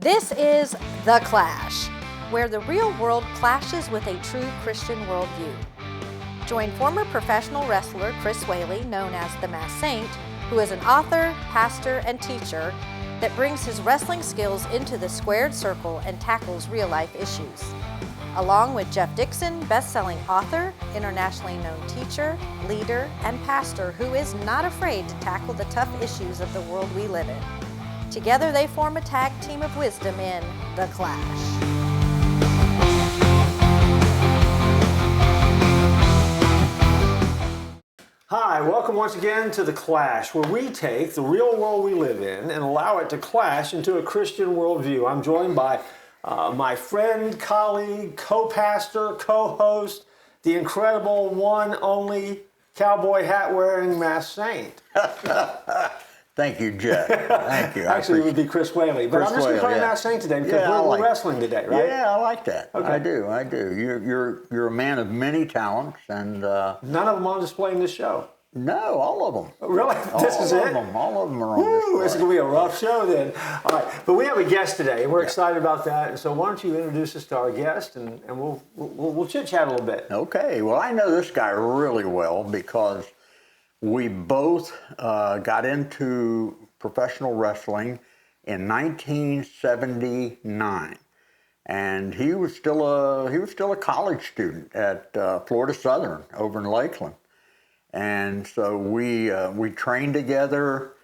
This is The Clash, where the real world clashes with a true Christian worldview. Join former professional wrestler Chris Whaley, known as the Masked Saint, who is an author, pastor, and teacher that brings his wrestling skills into the squared circle and tackles real-life issues. Along with Jeff Dixon, best-selling author, internationally known teacher, leader, and pastor who is not afraid to tackle the tough issues of the world we live in. Together they form a tag team of wisdom in The Clash. Hi, welcome once again to The Clash, where we take the real world we live in and allow it to clash into a Christian worldview. I'm joined by my friend, colleague, co-pastor, co-host, the incredible one, only cowboy hat wearing Masked Saint. Thank you, Jeff. Thank you. Actually, it would be Chris Whaley, but I'm just going to call you Masked Saint today because we're wrestling today, right? Yeah, I like that. Okay. I do. You're a man of many talents, and none of them on display in this show. No, all of them. Really? This is it? All of them are on display. This is going to be a rough show then. All right, but we have a guest today, and we're excited about that. And so why don't you introduce us to our guest, and we'll chit-chat a little bit. Okay. Well, I know this guy really well because we both got into professional wrestling in 1979, and he was still a college student at Florida Southern over in Lakeland. And so we trained together.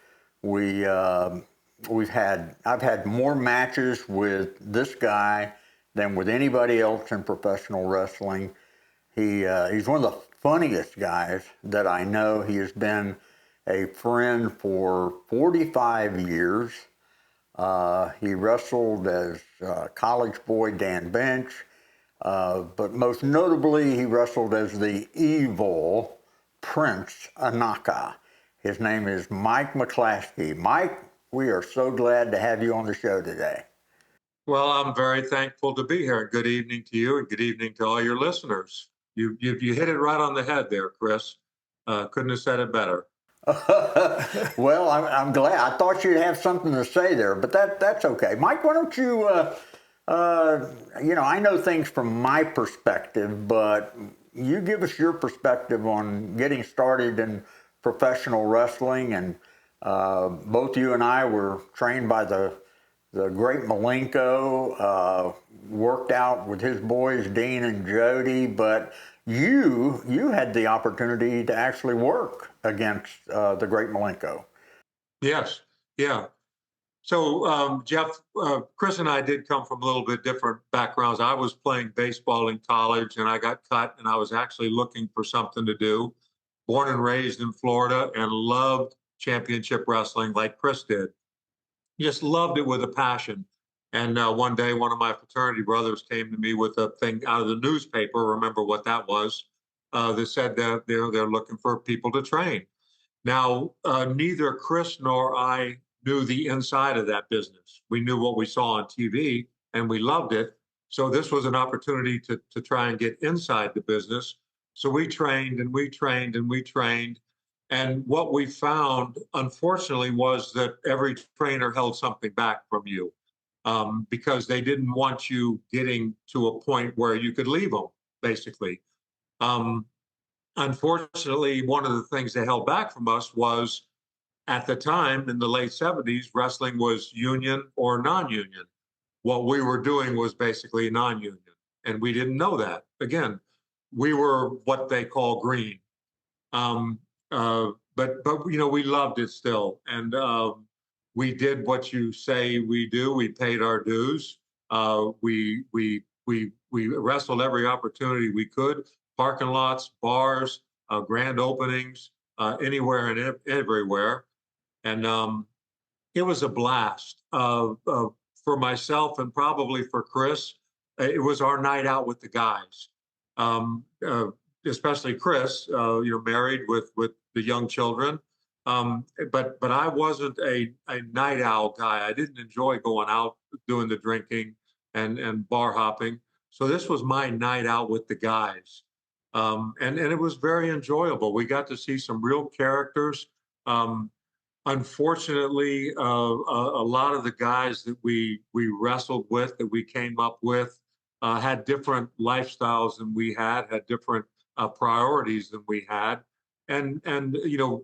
I've had more matches with this guy than with anybody else in professional wrestling. He's one of the funniest guys that I know. He has been a friend for 45 years. He wrestled as college boy Dan Bench, but most notably he wrestled as the evil Prince Anaka. His name is Mike McClaskey. Mike, we are so glad to have you on the show today. Well, I'm very thankful to be here. Good evening to you, and good evening to all your listeners. You hit it right on the head there, Chris. Couldn't have said it better. Well, I'm glad. I thought you'd have something to say there, but that's okay. Mike, why don't you, I know things from my perspective, but you give us your perspective on getting started in professional wrestling. And both you and I were trained by the great Malenko, worked out with his boys, Dean and Jody, but you had the opportunity to actually work against the great Malenko. Yes, yeah. So, Jeff, Chris and I did come from a little bit different backgrounds. I was playing baseball in college, and I got cut, and I was actually looking for something to do. Born and raised in Florida, and loved championship wrestling like Chris did. Just loved it with a passion. And one day, one of my fraternity brothers came to me with a thing out of the newspaper. Remember what that was? That said that they're looking for people to train. Now, neither Chris nor I knew the inside of that business. We knew what we saw on TV, and we loved it. So this was an opportunity to try and get inside the business. So we trained and we trained and we trained. And what we found, unfortunately, was that every trainer held something back from you because they didn't want you getting to a point where you could leave them, basically. Unfortunately, one of the things they held back from us was, at the time in the late 70s, wrestling was union or non-union. What we were doing was basically non-union, and we didn't know that. Again, we were what they call green. But we loved it still, and we did what you say we do. We paid our dues. We wrestled every opportunity we could. Parking lots, bars, grand openings, anywhere and everywhere. And it was a blast for myself and probably for Chris. It was our night out with the guys, especially Chris, married with the young children. But I wasn't a night owl guy. I didn't enjoy going out doing the drinking and bar hopping. So this was my night out with the guys. And it was very enjoyable. We got to see some real characters. unfortunately, a lot of the guys that we wrestled with, that we came up with, had different lifestyles than we had different priorities than we had, and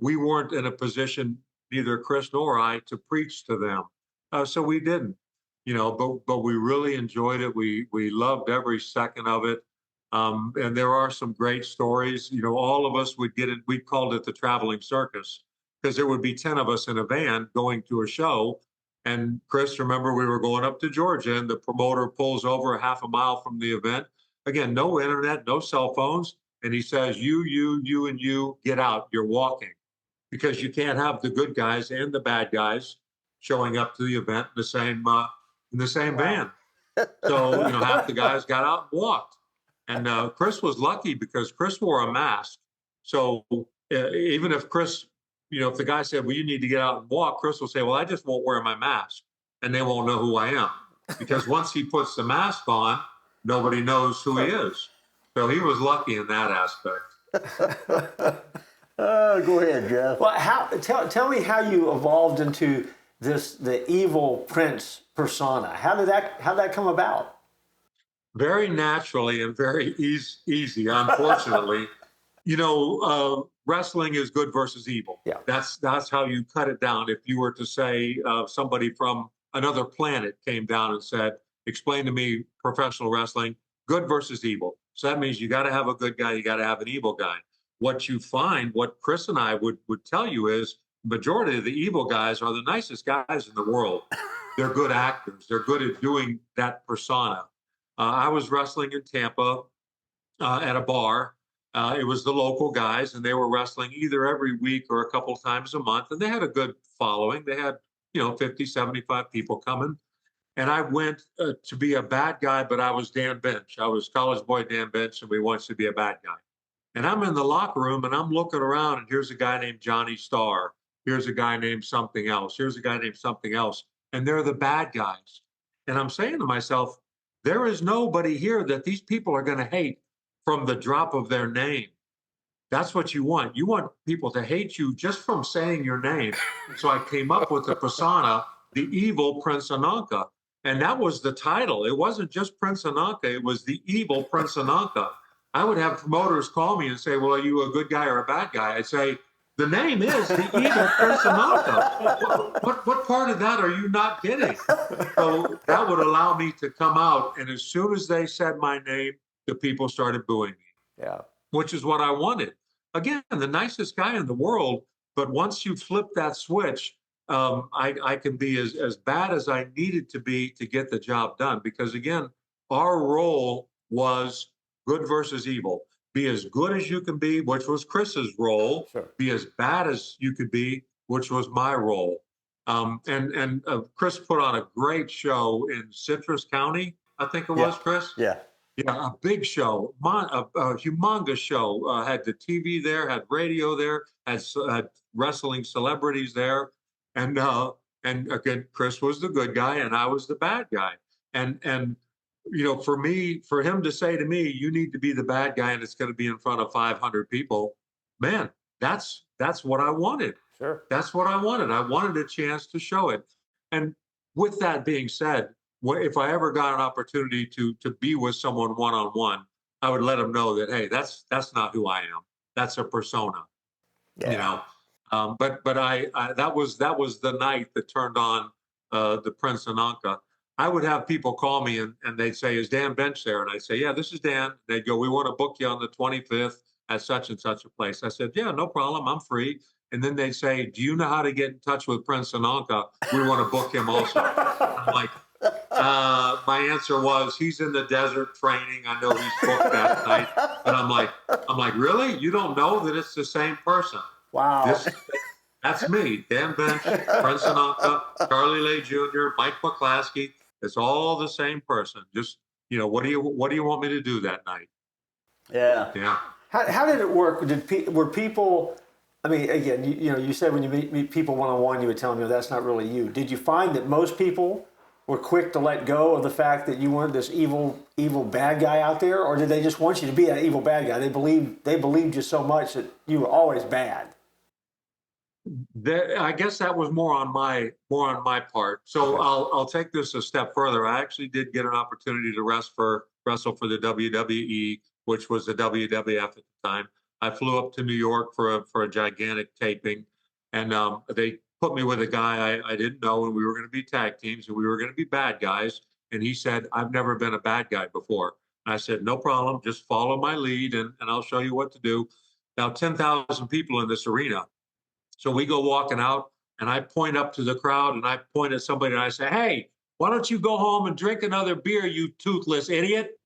we weren't in a position, neither Chris nor I, to preach to them, so we didn't. But we really enjoyed it. We loved every second of it. And there are some great stories. All of us would get it. We called it the traveling circus, because there would be 10 of us in a van going to a show. And Chris, remember, we were going up to Georgia, and the promoter pulls over a half a mile from the event. Again, no internet, no cell phones. And he says, you, and you, get out. You're walking, because you can't have the good guys and the bad guys showing up to the event in the same van. So, half the guys got out and walked. And Chris was lucky, because Chris wore a mask. So even if Chris, if the guy said, well, you need to get out and walk, Chris will say, well, I just won't wear my mask, and they won't know who I am. Because once he puts the mask on, nobody knows who he is. So he was lucky in that aspect. Go ahead, Jeff. Well, tell me how you evolved into the evil prince persona. How did that come about? Very naturally and very easy, unfortunately. Wrestling is good versus evil. Yeah. That's how you cut it down. If you were to say somebody from another planet came down and said, explain to me professional wrestling, good versus evil. So that means you got to have a good guy, you got to have an evil guy. What you find, what Chris and I would tell you is, majority of the evil guys are the nicest guys in the world. They're good actors. They're good at doing that persona. I was wrestling in Tampa at a bar. It was the local guys, and they were wrestling either every week or a couple times a month. And they had a good following. They had, 50, 75 people coming. And I went to be a bad guy, but I was Dan Bench. I was college boy Dan Bench, and we wanted to be a bad guy. And I'm in the locker room, and I'm looking around, and here's a guy named Johnny Starr. Here's a guy named something else. Here's a guy named something else. And they're the bad guys. And I'm saying to myself, there is nobody here that these people are going to hate from the drop of their name. That's what you want. You want people to hate you just from saying your name. So I came up with the persona, the evil Prince Anaka. And that was the title. It wasn't just Prince Anaka. It was the evil Prince Anaka. I would have promoters call me and say, well, are you a good guy or a bad guy? I'd say, the name is the evil Prince Anaka. What part of that are you not getting? So that would allow me to come out. And as soon as they said my name, the people started booing me. Yeah. Which is what I wanted. Again, the nicest guy in the world. But once you flip that switch, I can be as bad as I needed to be to get the job done. Because again, our role was good versus evil. Be as good as you can be, which was Chris's role. Sure. Be as bad as you could be, which was my role. And Chris put on a great show in Citrus County, I think it was, Chris? Yeah. Yeah, a big show, a humongous show. Had the TV there, had radio there, had wrestling celebrities there. And again, Chris was the good guy and I was the bad guy. And for him to say to me, you need to be the bad guy and it's going to be in front of 500 people, man, that's what I wanted. Sure. That's what I wanted. I wanted a chance to show it. And with that being said, if I ever got an opportunity to be with someone one-on-one, I would let them know that, hey, that's not who I am. That's a persona, Yeah. But I that was the night that turned on the Prince Anaka. I would have people call me and they'd say, is Dan Bench there? And I'd say, yeah, this is Dan. They'd go, we want to book you on the 25th at such and such a place. I said, yeah, no problem. I'm free. And then they'd say, do you know how to get in touch with Prince Anaka? We want to book him also. I'm like, my answer was, he's in the desert training. I know he's booked that night. And I'm like, really? You don't know that it's the same person? Wow. That's me, Dan Bench, Prince Anaka, Charlie Lay Jr., Mike McClaskey. It's all the same person. Just, what do you want me to do that night? Yeah. Yeah. How did it work? Were people? I mean, again, you said when you meet people one-on-one, you would tell them, that's not really you. Did you find that most people were quick to let go of the fact that you weren't this evil bad guy out there, or did they just want you to be that evil bad guy? They believed you so much that you were always bad. I guess that was more on my part. So Okay. I'll take this a step further. I actually did get an opportunity to wrestle for the WWE, which was the WWF at the time. I flew up to New York for a gigantic taping, and they put me with a guy I didn't know, and we were going to be tag teams, and we were going to be bad guys. And he said, "I've never been a bad guy before." And I said, "No problem. Just follow my lead, and I'll show you what to do." Now, 10,000 people in this arena. So we go walking out, and I point up to the crowd, and I point at somebody, and I say, "Hey, why don't you go home and drink another beer, you toothless idiot?"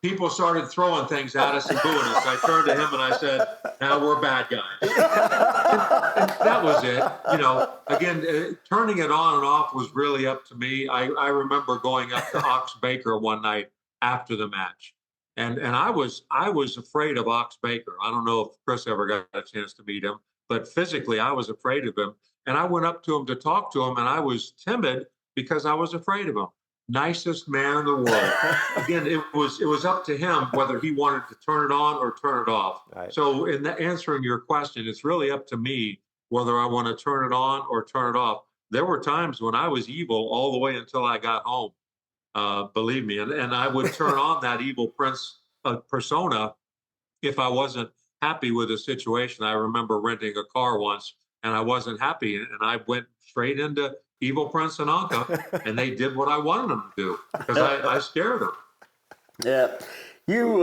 People started throwing things at us and booing us. I turned to him and I said, "Now we're bad guys." And that was it. Again, turning it on and off was really up to me. I remember going up to Ox Baker one night after the match. And I was afraid of Ox Baker. I don't know if Chris ever got a chance to meet him, but physically I was afraid of him. And I went up to him to talk to him, and I was timid because I was afraid of him. Nicest man in the world. Again, it was up to him whether he wanted to turn it on or turn it off. Right. So in answering your question, it's really up to me whether I want to turn it on or turn it off. There were times when I was evil all the way until I got home. Believe me, and I would turn on that evil prince persona if I wasn't happy with a situation. I remember renting a car once, and I wasn't happy, and I went straight into evil Prince Anaka, and they did what I wanted them to do because I scared them. Yeah, you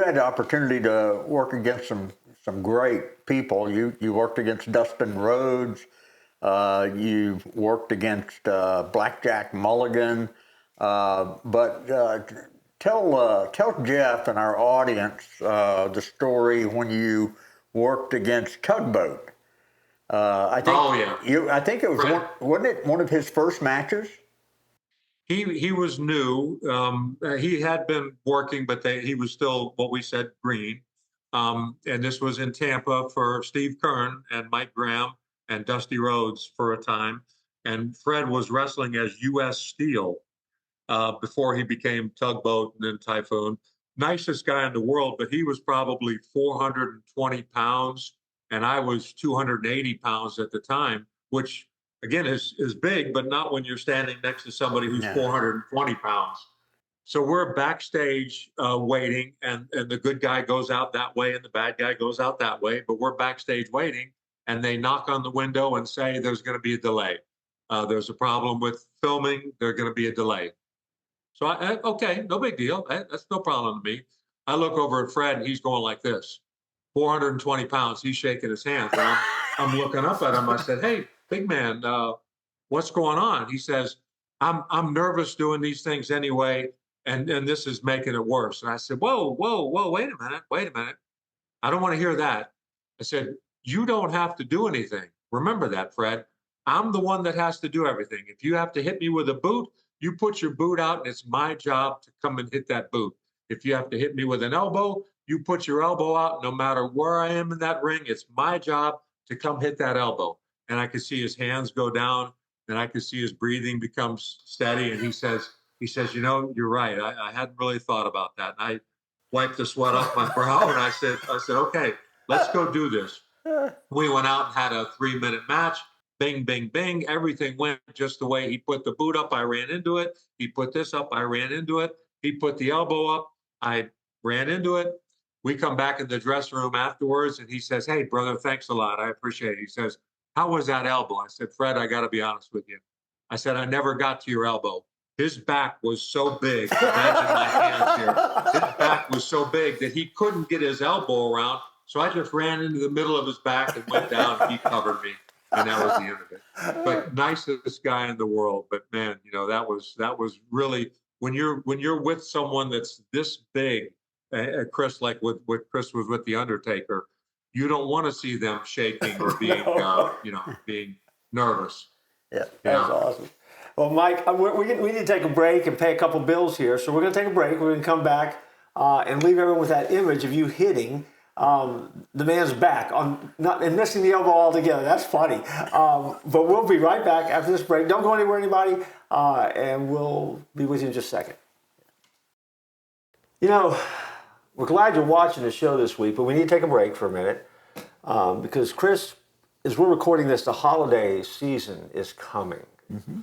had the opportunity to work against some great people. You worked against Dustin Rhodes. You worked against Blackjack Mulligan. But tell Jeff and our audience the story when you worked against Tugboat. I think. Oh yeah. I think it was wasn't it one of his first matches? He was new. He had been working, but he was still what we said green. And this was in Tampa for Steve Kern and Mike Graham and Dusty Rhodes for a time. And Fred was wrestling as U.S. Steel before he became Tugboat and then Typhoon. Nicest guy in the world, but he was probably 420 pounds, and I was 280 pounds at the time, which again is big, but not when you're standing next to somebody who's 420 pounds. So we're backstage waiting, and the good guy goes out that way and the bad guy goes out that way, but we're backstage waiting, and they knock on the window and say there's going to be a delay. There's a problem with filming. There's going to be a delay. So okay, no big deal. That's no problem to me. I look over at Fred, and he's going like this, 420 pounds. He's shaking his hands, and I'm looking up at him. I said, "Hey, big man, what's going on?" He says, I'm nervous doing these things anyway, and this is making it worse." And I said, whoa, wait a minute. I don't want to hear that. I said, "You don't have to do anything. Remember that, Fred. I'm the one that has to do everything. If you have to hit me with a boot, you put your boot out, and it's my job to come and hit that boot. If you have to hit me with an elbow, you put your elbow out. No matter where I am in that ring, it's my job to come hit that elbow." And I could see his hands go down, and I could see his breathing become steady. And he says, "You're right. I hadn't really thought about that." And I wiped the sweat off my brow, and I said, "Okay, let's go do this." We went out and had a 3-minute match. Bing, bing, bing. Everything went just the way he put the boot up. I ran into it. He put this up. I ran into it. He put the elbow up. I ran into it. We come back in the dressing room afterwards, and he says, "Hey, brother, thanks a lot. I appreciate it." He says, "How was that elbow?" I said, "Fred, I got to be honest with you." I said, "I never got to your elbow." His back was so big. Imagine my hands here. His back was so big that he couldn't get his elbow around. So I just ran into the middle of his back and went down, and he covered me. And that was the end of it. But nicest guy in the world. But man, that was really when you're with someone that's this big, Chris, like what Chris was with the Undertaker, you don't want to see them shaking or being being nervous. Yeah, that's awesome. Well, Mike, we need to take a break and pay a couple bills here. So we're going to take a break. We're going to come back and leave everyone with that image of you hitting the man's back and missing the elbow altogether. That's funny. But we'll be right back after this break. Don't go anywhere, anybody, and we'll be with you in just a second. We're glad you're watching the show this week, but we need to take a break for a minute because Chris as we're recording this, the holiday season is coming. Mm-hmm.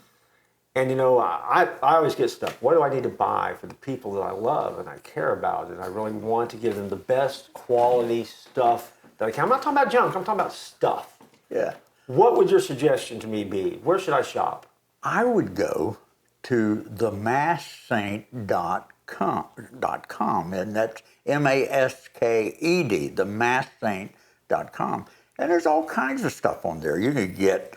And you know, I always get stuff. What do I need to buy for the people that I love and I care about, and I really want to give them the best quality stuff that I can? I'm not talking about junk. I'm talking about stuff. Yeah. What would your suggestion to me be? Where should I shop? I would go to themasksaint.com, and that's MASKED, themasksaint.com. And there's all kinds of stuff on there. You could get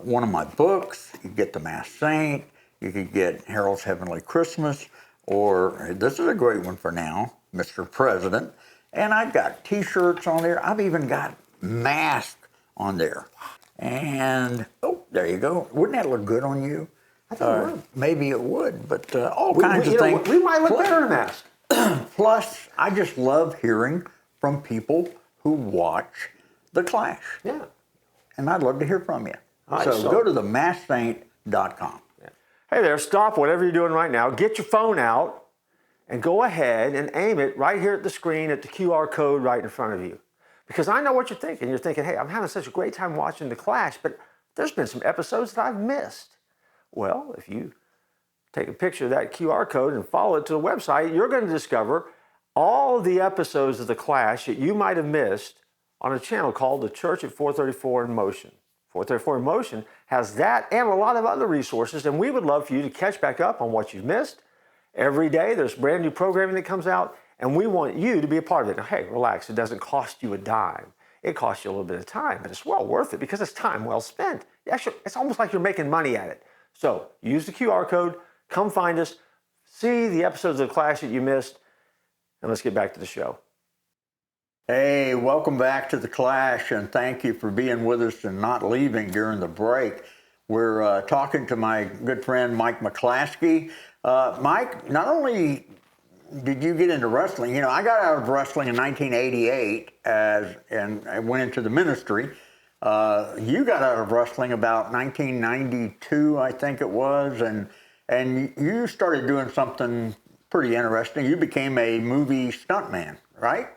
one of my books, you could get The Masked Saint, you could get Harold's Heavenly Christmas, or this is a great one for now, Mr. President. And I've got t-shirts on there. I've even got masks on there. And, oh, there you go. Wouldn't that look good on you? I think it would. Maybe it would, but all kinds of things. We might look better in a mask. Plus, I just love hearing from people who watch The Clash. Yeah. And I'd love to hear from you. All right, so go to themasksaint.com. Yeah. Hey there, stop whatever you're doing right now. Get your phone out and go ahead and aim it right here at the screen at the QR code right in front of you. Because I know what you're thinking. You're thinking, hey, I'm having such a great time watching The Clash, but there's been some episodes that I've missed. Well, if you take a picture of that QR code and follow it to the website, you're going to discover all the episodes of The Clash that you might have missed on a channel called The Church at 434 in Motion. 434 in Motion has that and a lot of other resources, and we would love for you to catch back up on what you've missed. Every day there's brand new programming that comes out, and we want you to be a part of it. Now, hey, relax. It doesn't cost you a dime. It costs you a little bit of time, but it's well worth it because it's time well spent. Actually, it's almost like you're making money at it. So use the QR code, come find us, see the episodes of The Clash that you missed, and let's get back to the show. Hey, welcome back to The Clash, and thank you for being with us and not leaving during the break. We're talking to my good friend Mike McClaskey. Mike, not only did you get into wrestling, you know, I got out of wrestling in 1988 and I went into the ministry. You got out of wrestling about 1992, I think it was, and you started doing something pretty interesting. You became a movie stuntman, right?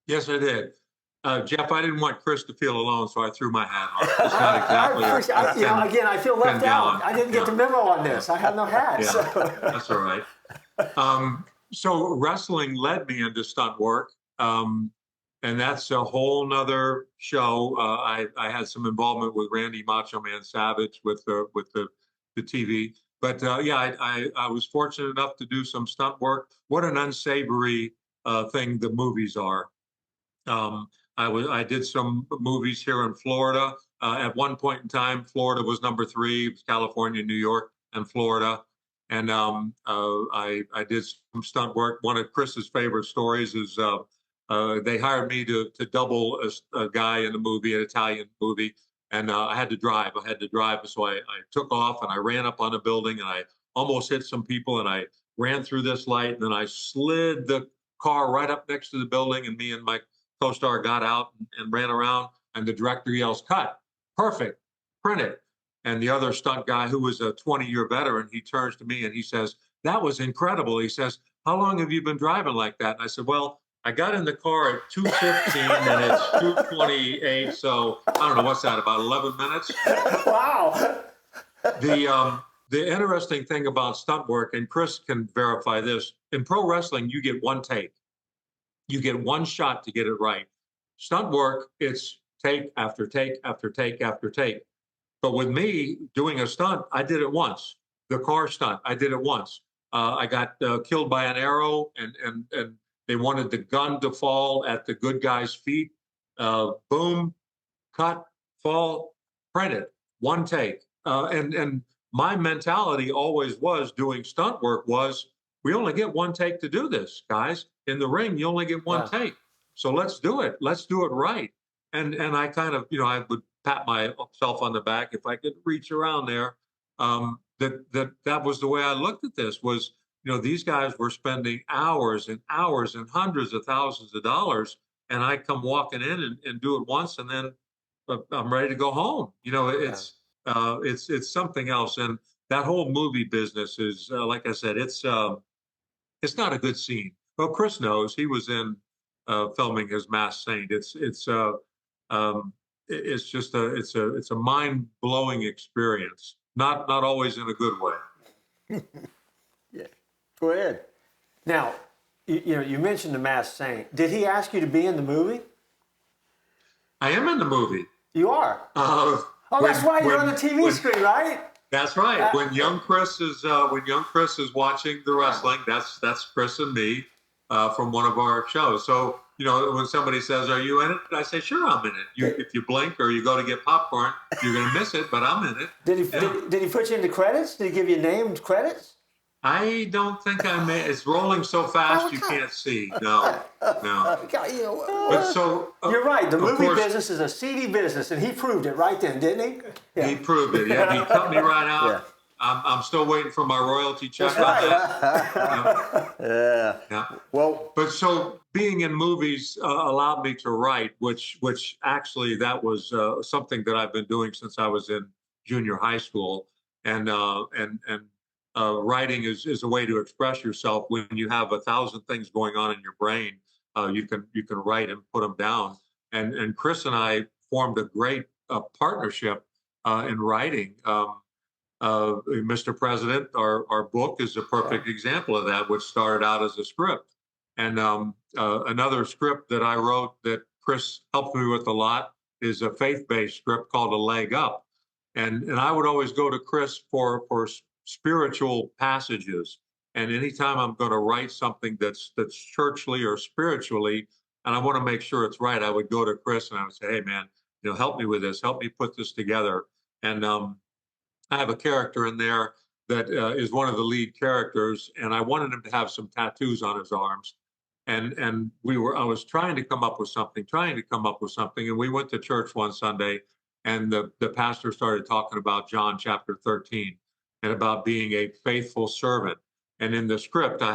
Yes, I did. Jeff, I didn't want Chris to feel alone, so I threw my hat on. It's not exactly again, I feel left out. I didn't get the memo on this. I have no hat. Yeah, so. That's all right. So wrestling led me into stunt work, and that's a whole nother show. I had some involvement with Randy Macho Man Savage with the TV. But yeah, I was fortunate enough to do some stunt work. What an unsavory thing the movies are. I did some movies here in Florida. At one point in time, Florida was number 3. It was California, New York, and Florida. And I did some stunt work. One of Chris's favorite stories is they hired me to double a guy in a movie, an Italian movie, and I had to drive. So I took off and I ran up on a building and I almost hit some people and I ran through this light and then I slid the car right up next to the building, and me and my co-star got out and ran around, and the director yells, "Cut, perfect, print it." And the other stunt guy, who was a 20-year veteran, he turns to me and he says, "That was incredible." He says, "How long have you been driving like that?" And I said, "Well, I got in the car at 2:15 and it's 2:28, so I don't know, what's that, about 11 minutes?" Wow. The interesting thing about stunt work, and Chris can verify this, in pro wrestling, you get one take. You get one shot to get it right. Stunt work, it's take after take after take after take. But with me doing a stunt, I did it once. The car stunt, I did it once. I got killed by an arrow, and they wanted the gun to fall at the good guy's feet. Boom, cut, fall, print it, one take. And my mentality always was, doing stunt work was, we only get one take to do this, guys. In the ring, you only get one take. So let's do it. Let's do it right. And I kind of, I would pat myself on the back if I could reach around there. That was the way I looked at this, was, these guys were spending hours and hours and hundreds of thousands of dollars, and I come walking in and do it once, and then I'm ready to go home. It's something else. And that whole movie business is, like I said, it's not a good scene. Well, Chris knows. He was in filming his Masked Saint. It's it's just it's a mind-blowing experience. Not always in a good way. Yeah. Go ahead. Now, you mentioned the Masked Saint. Did he ask you to be in the movie? I am in the movie. You are. That's why you're on the TV screen, right? That's right. When young Chris is watching the wrestling, that's Chris and me from one of our shows. So when somebody says, "Are you in it?" I say, "Sure, I'm in it." If you blink or you go to get popcorn, you're going to miss it, but I'm in it. Did he put you into credits? Did he give you named credits? I don't think I may. It's rolling so fast you can't see. No. But so you're right. The movie business is a seedy business, and he proved it right then, didn't he? Yeah. He proved it. Yeah, he cut me right out. Yeah. I'm still waiting for my royalty check on that. Yeah. Well, but so being in movies allowed me to write, which actually that was something that I've been doing since I was in junior high school, and writing is a way to express yourself when you have 1,000 things going on in your brain. You can write and put them down. And Chris and I formed a great partnership in writing. Mr. President, our book is a perfect example of that, which started out as a script. And another script that I wrote that Chris helped me with a lot is a faith-based script called A Leg Up. And I would always go to Chris for spiritual passages. And anytime I'm going to write something that's churchly or spiritually, and I want to make sure it's right, I would go to Chris and I would say, "Hey, man, help me with this. Help me put this together." And I have a character in there that is one of the lead characters, and I wanted him to have some tattoos on his arms. And I was trying to come up with something, and we went to church one Sunday, and the pastor started talking about John chapter 13 and about being a faithful servant. And in the script, I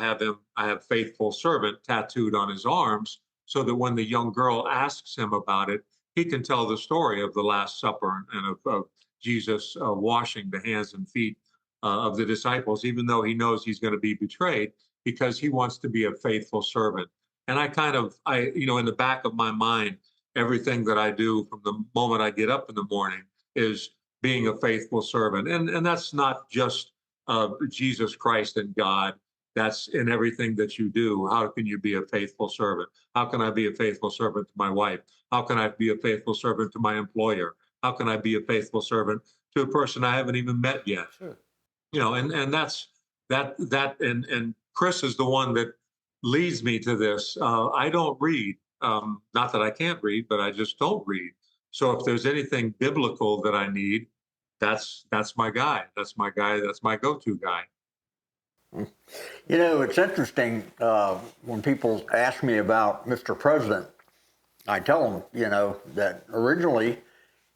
have faithful servant tattooed on his arms, so that when the young girl asks him about it, he can tell the story of the Last Supper and of Jesus washing the hands and feet of the disciples, even though he knows he's going to be betrayed, because he wants to be a faithful servant. And I in the back of my mind, everything that I do from the moment I get up in the morning is being a faithful servant. And that's not just Jesus Christ and God. That's in everything that you do. How can you be a faithful servant? How can I be a faithful servant to my wife? How can I be a faithful servant to my employer? How can I be a faithful servant to a person I haven't even met yet? Sure. And that's that and Chris is the one that leads me to this. I don't read. Not that I can't read, but I just don't read. So if there's anything biblical that I need, that's my guy. That's my guy. That's my go-to guy. It's interesting when people ask me about Mr. President, I tell them, that originally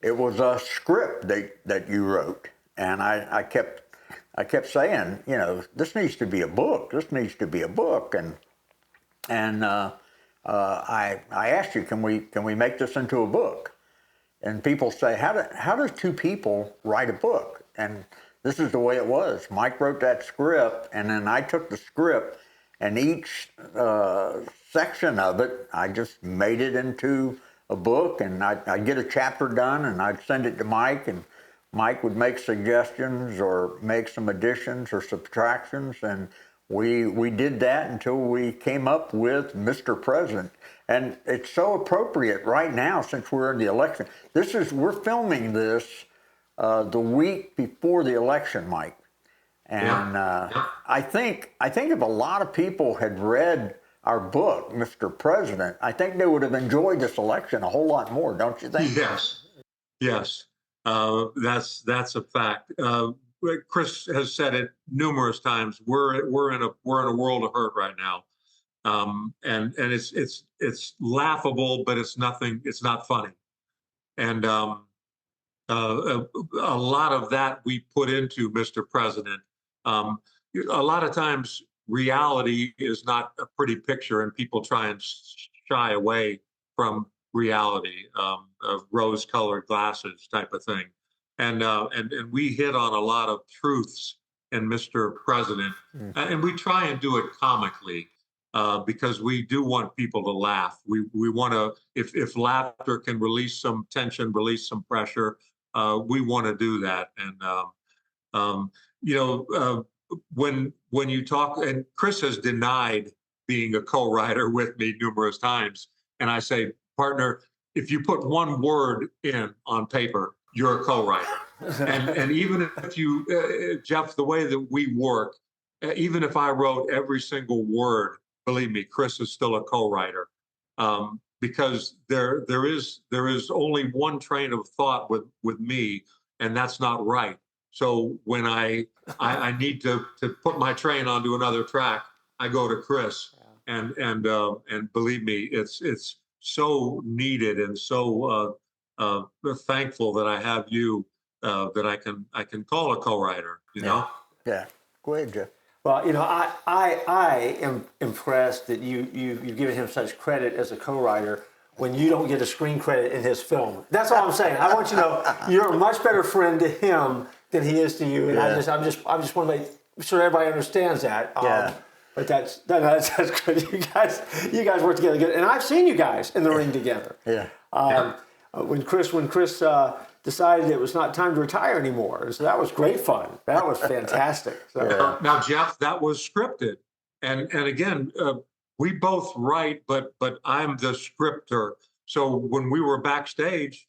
it was a script that you wrote, and I kept saying, this needs to be a book. This needs to be a book, and I asked you, can we make this into a book? And people say, how does two people write a book? And this is the way it was. Mike wrote that script, and then I took the script, and each section of it, I just made it into a book, and I'd get a chapter done, and I'd send it to Mike, and Mike would make suggestions or make some additions or subtractions, and we did that until we came up with Mr. President. And it's so appropriate right now since we're in the election. We're filming this the week before the election, Mike. And I think if a lot of people had read our book, Mr. President, I think they would have enjoyed this election a whole lot more, don't you think? Yes. That's a fact. Chris has said it numerous times. We're in a world of hurt right now, and it's laughable, but it's nothing. It's not funny, and a lot of that we put into Mr. President. A lot of times, reality is not a pretty picture, and people try and shy away from reality, rose-colored glasses type of thing. And we hit on a lot of truths in Mr. President, and we try and do it comically. because we do want people to laugh. We want to, if laughter can release some tension, release some pressure, we want to do that. And you know, when you talk, and Chris has denied being a co-writer with me numerous times, and I say, partner, if you put one word in on paper, you're a co-writer. And even if you, Jeff, the way that we work, even if I wrote every single word, believe me, Chris is still a co-writer, because there is only one train of thought with me, and that's not right. So when I need to put my train onto another track, I go to Chris, and believe me, it's so needed, and so thankful that I have you, that I can call a co-writer. You know. Yeah. Go ahead, Jeff. Well, you know, I am impressed that you've given him such credit as a co-writer when you don't get a screen credit in his film. That's all I'm saying. I want you to know you're a much better friend to him than he is to you, and I just want to make sure everybody understands that. But that's good. You guys work together good, and I've seen you guys in the ring together. When Chris decided it was not time to retire anymore, so that was great fun. That was fantastic. So. Now, Jeff, that was scripted, and again, we both write, but I'm the scripter. So when we were backstage,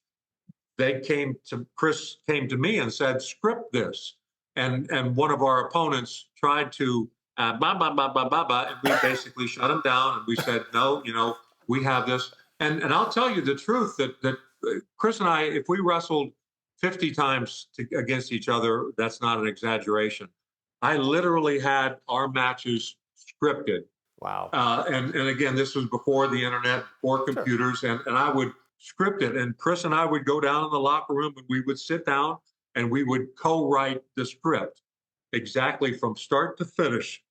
Chris came to me and said, "Script this," and one of our opponents tried to. And we basically shut him down, and we said, no, you know, we have this. And I'll tell you the truth that Chris and I, if we wrestled 50 times against each other, that's not an exaggeration. I literally had our matches scripted. Wow. And again, this was before the internet, before computers, and I would script it. And Chris and I would go down in the locker room, and we would sit down, and we would co-write the script exactly from start to finish.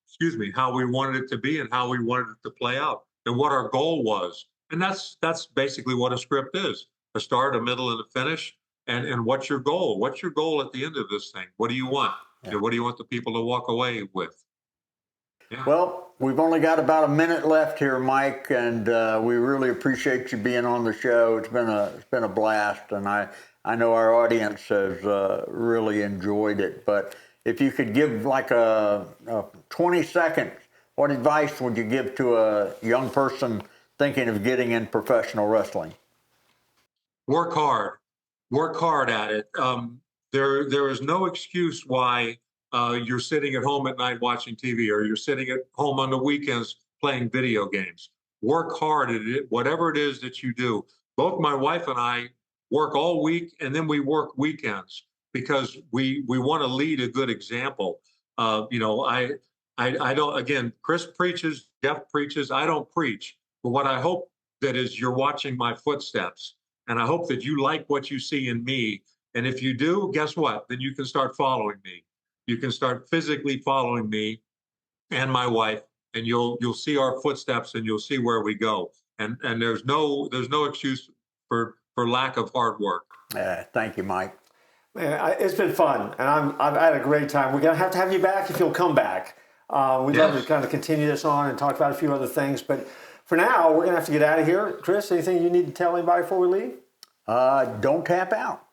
How we wanted it to be and how we wanted it to play out and what our goal was. And that's basically what a script is: a start, a middle, and a finish. And what's your goal? What's your goal at the end of this thing? What do you want? And what do you want the people to walk away with? Yeah. Well, we've only got about a minute left here, Mike, and we really appreciate you being on the show. It's been a blast, and I know our audience has really enjoyed it. But if you could give like a 20 seconds, what advice would you give to a young person thinking of getting in professional wrestling? Work hard at it. There is no excuse why you're sitting at home at night watching TV, or you're sitting at home on the weekends playing video games. Work hard at it, whatever it is that you do. Both my wife and I work all week, and then we work weekends, because we want to lead a good example. You know, I don't, again, Chris preaches, Jeff preaches, I don't preach. But what I hope that is you're watching my footsteps, and I hope that you like what you see in me. And if you do, guess what? Then you can start following me. You can start physically following me and my wife, and you'll see our footsteps, and you'll see where we go. And there's no excuse for lack of hard work. Thank you, Mike. Man, it's been fun, and I've had a great time. We're gonna have to have you back if you'll come back. We'd love to kind of continue this on and talk about a few other things, but for now, we're gonna have to get out of here. Chris, anything you need to tell anybody before we leave? Don't tap out.